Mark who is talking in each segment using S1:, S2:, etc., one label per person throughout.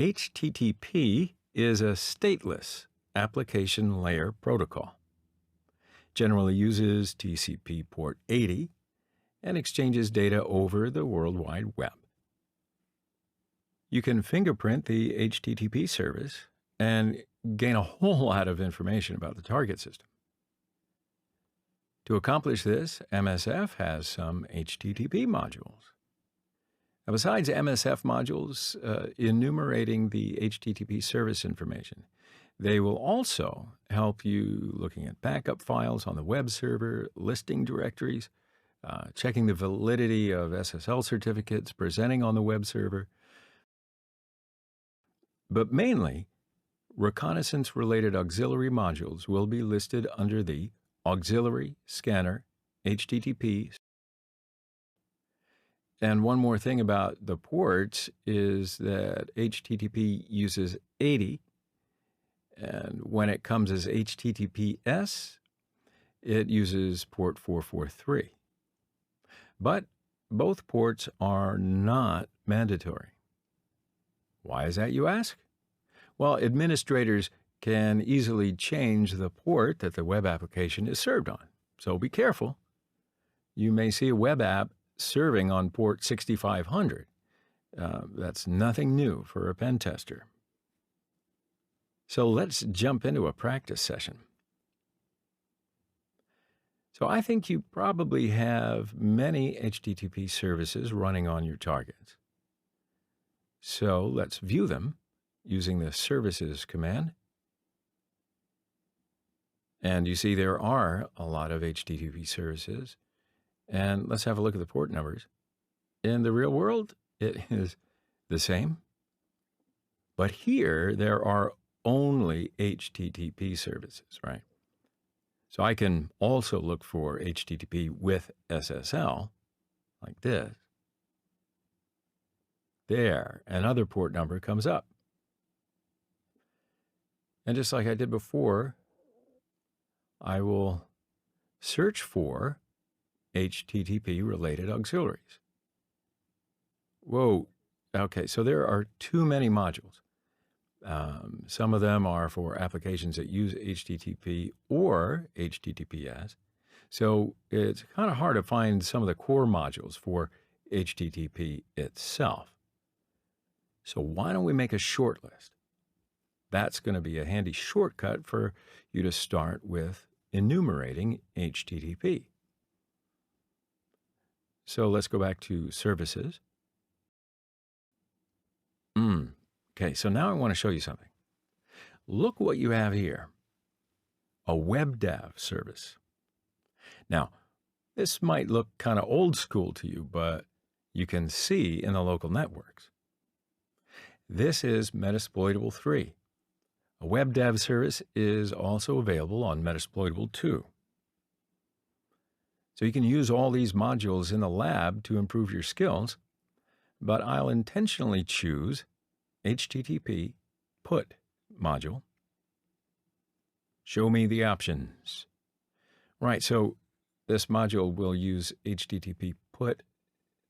S1: HTTP is a stateless application layer protocol. Generally uses TCP port 80 and exchanges data over the World Wide Web. You can fingerprint the HTTP service and gain a whole lot of information about the target system. To accomplish this, MSF has some HTTP modules. Now, besides MSF modules enumerating the HTTP service information, they will also help you looking at backup files on the web server, listing directories, checking the validity of SSL certificates presenting on the web server. But mainly, reconnaissance-related auxiliary modules will be listed under the Auxiliary Scanner HTTP. And one more thing about the ports is that HTTP uses 80, and when it comes as HTTPS, it uses port 443. But both ports are not mandatory. Why is that, you ask? Well, administrators can easily change the port that the web application is served on, so be careful. You may see a web app serving on port 6500. That's nothing new for a pen tester. So let's jump into a practice session. So I think you probably have many HTTP services running on your targets. So let's view them using the services command. And you see there are a lot of HTTP services. And let's have a look at the port numbers. In the real world, it is the same. But here, there are only HTTP services, right? So I can also look for HTTP with SSL, like this. There, another port number comes up. And just like I did before, I will search for HTTP-related auxiliaries. Whoa, okay, so there are too many modules. Some of them are for applications that use HTTP or HTTPS. So it's kind of hard to find some of the core modules for HTTP itself. So why don't we make a short list? That's going to be a handy shortcut for you to start with enumerating HTTP. So let's go back to services. Okay, so now I want to show you something. Look what you have here, a web dev service. Now, this might look kind of old school to you, but you can see in the local networks. This is Metasploitable 3. A web dev service is also available on Metasploitable 2. So you can use all these modules in the lab to improve your skills, but I'll intentionally choose HTTP put module. Show me the options. Right, so this module will use HTTP put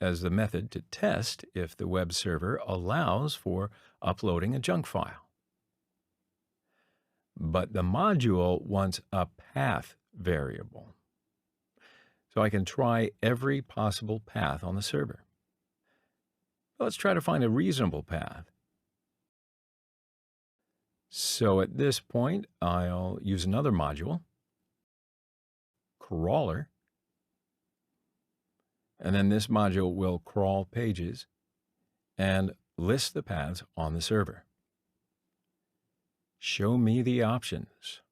S1: as the method to test if the web server allows for uploading a junk file. But the module wants a path variable. So I can try every possible path on the server. Let's try to find a reasonable path. So at this point, I'll use another module, crawler, and then this module will crawl pages and list the paths on the server. Show me the options.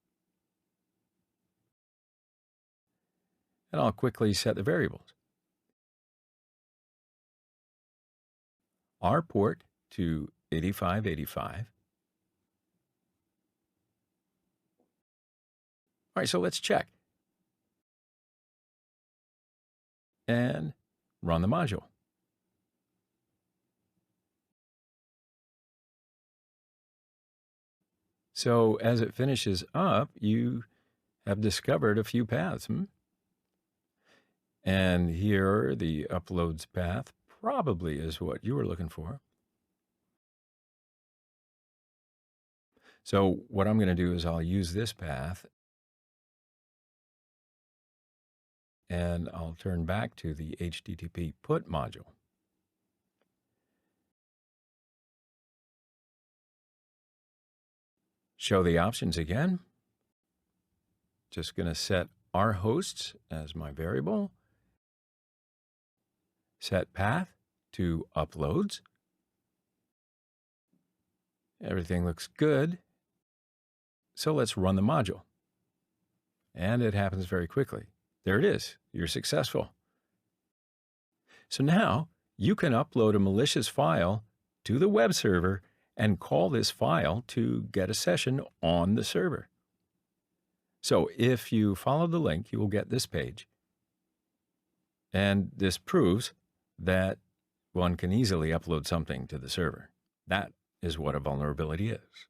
S1: And I'll quickly set the variables. Our port to 8585. All right, so let's check. And run the module. So as it finishes up, you have discovered a few paths. And here, the uploads path probably is what you were looking for. So what I'm going to do is I'll use this path, and I'll turn back to the HTTP put module. Show the options again. Just going to set our hosts as my variable. Set path to uploads. Everything looks good. So let's run the module. And it happens very quickly. There it is. You're successful. So now you can upload a malicious file to the web server and call this file to get a session on the server. So if you follow the link, you will get this page. And this proves that one can easily upload something to the server. That is what a vulnerability is.